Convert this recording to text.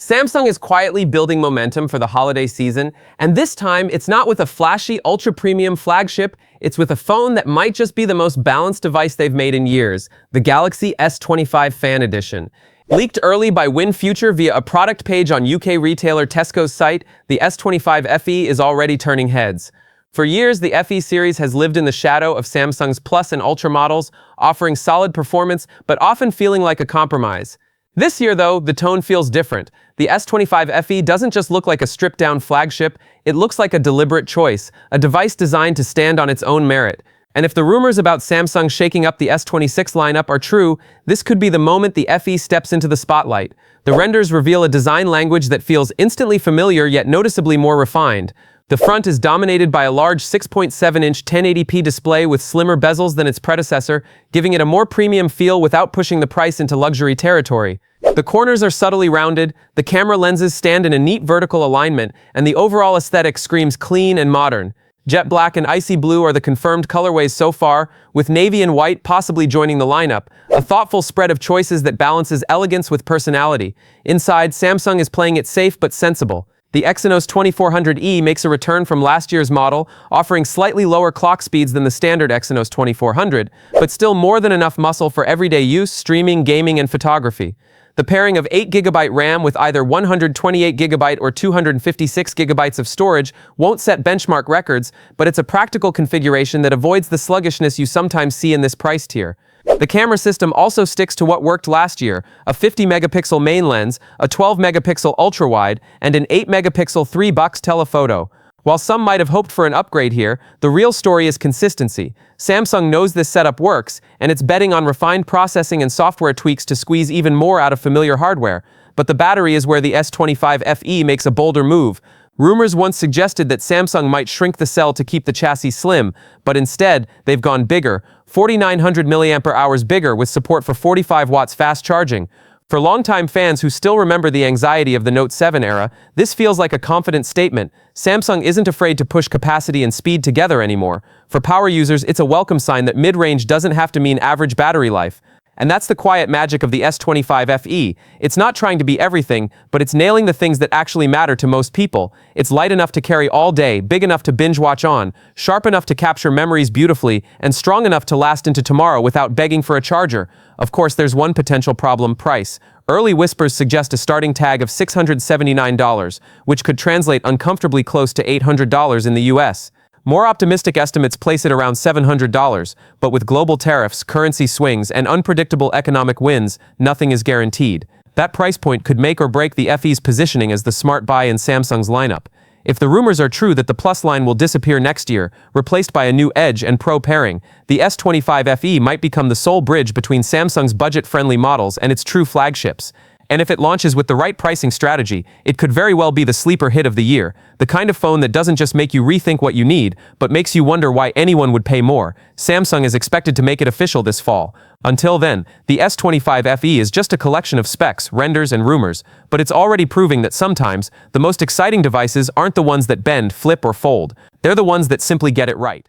Samsung is quietly building momentum for the holiday season, and this time it's not with a flashy, ultra-premium flagship, it's with a phone that might just be the most balanced device they've made in years, the Galaxy S25 Fan Edition. Leaked early by WinFuture via a product page on UK retailer Tesco's site, the S25 FE is already turning heads. For years, the FE series has lived in the shadow of Samsung's Plus and Ultra models, offering solid performance, but often feeling like a compromise. This year, though, the tone feels different. The S25 FE doesn't just look like a stripped-down flagship, it looks like a deliberate choice, a device designed to stand on its own merit. And if the rumors about Samsung shaking up the S26 lineup are true, this could be the moment the FE steps into the spotlight. The renders reveal a design language that feels instantly familiar yet noticeably more refined. The front is dominated by a large 6.7-inch 1080p display with slimmer bezels than its predecessor, giving it a more premium feel without pushing the price into luxury territory. The corners are subtly rounded, the camera lenses stand in a neat vertical alignment, and the overall aesthetic screams clean and modern. Jet black and icy blue are the confirmed colorways so far, with navy and white possibly joining the lineup, a thoughtful spread of choices that balances elegance with personality. Inside, Samsung is playing it safe but sensible. The Exynos 2400E makes a return from last year's model, offering slightly lower clock speeds than the standard Exynos 2400, but still more than enough muscle for everyday use, streaming, gaming, and photography. The pairing of 8GB RAM with either 128GB or 256GB of storage won't set benchmark records, but it's a practical configuration that avoids the sluggishness you sometimes see in this price tier. The camera system also sticks to what worked last year, a 50-megapixel main lens, a 12-megapixel ultra-wide, and an 8-megapixel 3-box telephoto. While some might have hoped for an upgrade here, the real story is consistency. Samsung knows this setup works, and it's betting on refined processing and software tweaks to squeeze even more out of familiar hardware. But the battery is where the S25 FE makes a bolder move. Rumors once suggested that Samsung might shrink the cell to keep the chassis slim, but instead, they've gone bigger, 4,900 mAh bigger with support for 45 watts fast charging. For longtime fans who still remember the anxiety of the Note 7 era, this feels like a confident statement. Samsung isn't afraid to push capacity and speed together anymore. For power users, it's a welcome sign that mid-range doesn't have to mean average battery life. And that's the quiet magic of the S25 FE. It's not trying to be everything, but it's nailing the things that actually matter to most people. It's light enough to carry all day, big enough to binge watch on, sharp enough to capture memories beautifully, and strong enough to last into tomorrow without begging for a charger. Of course, there's one potential problem: price. Early whispers suggest a starting tag of $679, which could translate uncomfortably close to $800 in the US. More optimistic estimates place it around $700, but with global tariffs, currency swings, and unpredictable economic winds, nothing is guaranteed. That price point could make or break the FE's positioning as the smart buy in Samsung's lineup. If the rumors are true that the Plus line will disappear next year, replaced by a new Edge and Pro pairing, the S25 FE might become the sole bridge between Samsung's budget-friendly models and its true flagships. And if it launches with the right pricing strategy, it could very well be the sleeper hit of the year, the kind of phone that doesn't just make you rethink what you need, but makes you wonder why anyone would pay more. Samsung is expected to make it official this fall. Until then, the S25 FE is just a collection of specs, renders, and rumors, but it's already proving that sometimes, the most exciting devices aren't the ones that bend, flip, or fold. They're the ones that simply get it right.